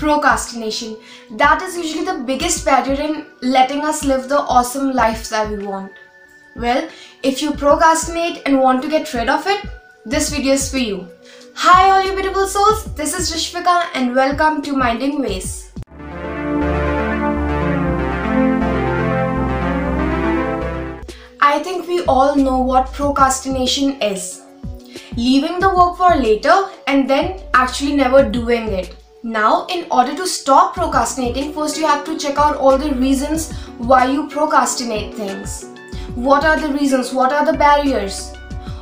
Procrastination. That is usually the biggest barrier in letting us live the awesome life that we want. Well, if you procrastinate and want to get rid of it, this video is for you. Hi all you beautiful souls, this is Rishvika and welcome to Minding Ways. I think we all know what procrastination is. Leaving the work for later and then actually never doing it. Now, in order to stop procrastinating, first you have to check out all the reasons why you procrastinate things. What are the reasons? What are the barriers?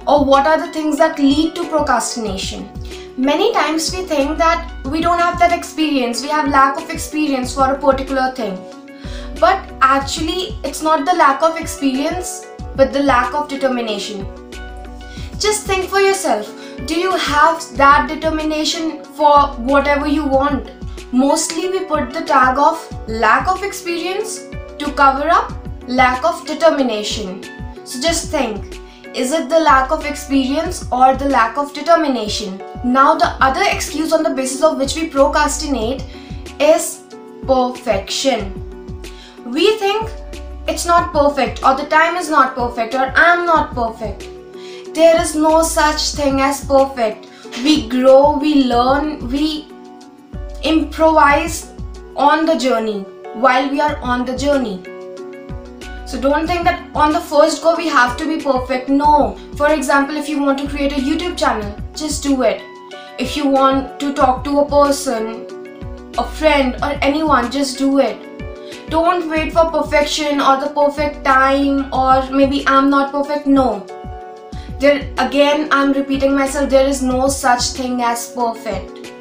Or what are the things that lead to procrastination? Many times we think that we don't have that experience, we have lack of experience for a particular thing. But actually, it's not the lack of experience, but the lack of determination. Just think for yourself. Do you have that determination for whatever you want? Mostly we put the tag of lack of experience to cover up lack of determination. So just think, is it the lack of experience or the lack of determination? Now the other excuse on the basis of which we procrastinate is perfection. We think it's not perfect, or the time is not perfect, or I'm not perfect. There is no such thing as perfect. We grow, we learn, we improvise on the journey while we are on the journey. So don't think that on the first go we have to be perfect. No. For example, if you want to create a YouTube channel, just do it. If you want to talk to a person, a friend or anyone, just do it. Don't wait for perfection or the perfect time, or maybe I'm not perfect. No. Again, I'm repeating myself, there is no such thing as perfect.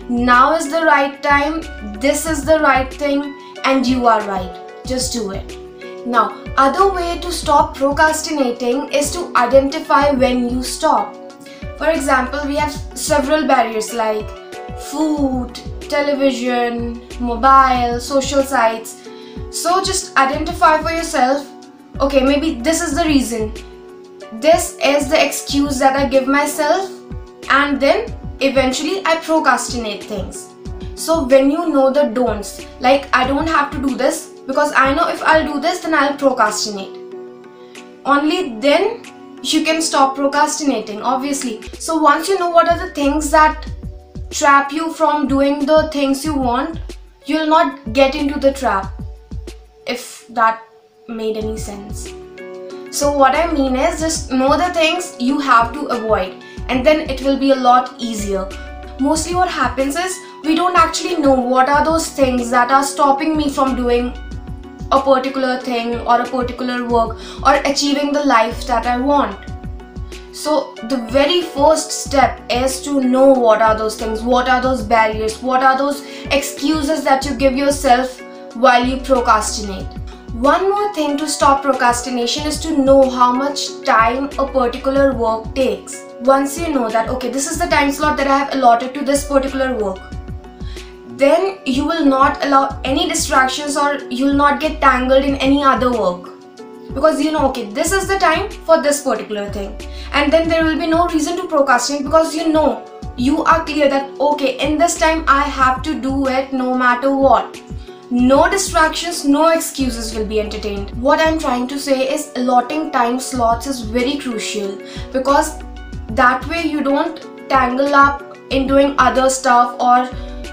Now is the right time, this is the right thing, and you are right. Just do it. Now, other way to stop procrastinating is to identify when you stop. For example, we have several barriers like food, television, mobile, social sites. So just identify for yourself, okay, maybe this is the reason. This is the excuse that I give myself, and then eventually I procrastinate things. So when you know the don'ts, like I don't have to do this because I know if I'll do this then I'll procrastinate. Only then you can stop procrastinating, obviously. So once you know what are the things that trap you from doing the things you want, you'll not get into the trap, if that made any sense. So what I mean is, just know the things you have to avoid and then it will be a lot easier. Mostly what happens is, we don't actually know what are those things that are stopping me from doing a particular thing or a particular work or achieving the life that I want. So the very first step is to know what are those things, what are those barriers, what are those excuses that you give yourself while you procrastinate. One more thing to stop procrastination is to know how much time a particular work takes. Once you know that, okay, this is the time slot that I have allotted to this particular work, then you will not allow any distractions or you will not get tangled in any other work. Because you know, okay, this is the time for this particular thing. And then there will be no reason to procrastinate because you know, you are clear that, okay, in this time I have to do it no matter what. No distractions, no excuses will be entertained. What I'm trying to say is allotting time slots is very crucial, because that way you don't tangle up in doing other stuff or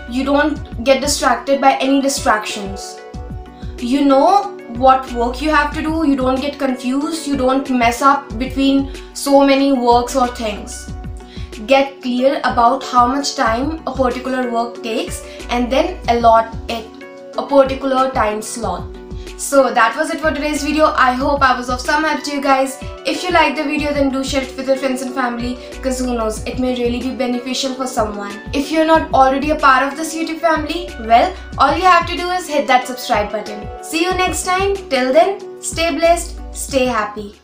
you don't get distracted by any distractions. You know what work you have to do, you don't get confused, you don't mess up between so many works or things. Get clear about how much time a particular work takes and then allot it a particular time slot. So that was it for today's video. I hope I was of some help to you guys. If you liked the video, then do share it with your friends and family, because who knows, it may really be beneficial for someone. If you're not already a part of this YouTube family, well, all you have to do is hit that subscribe button. See you next time. Till then, stay blessed, stay happy.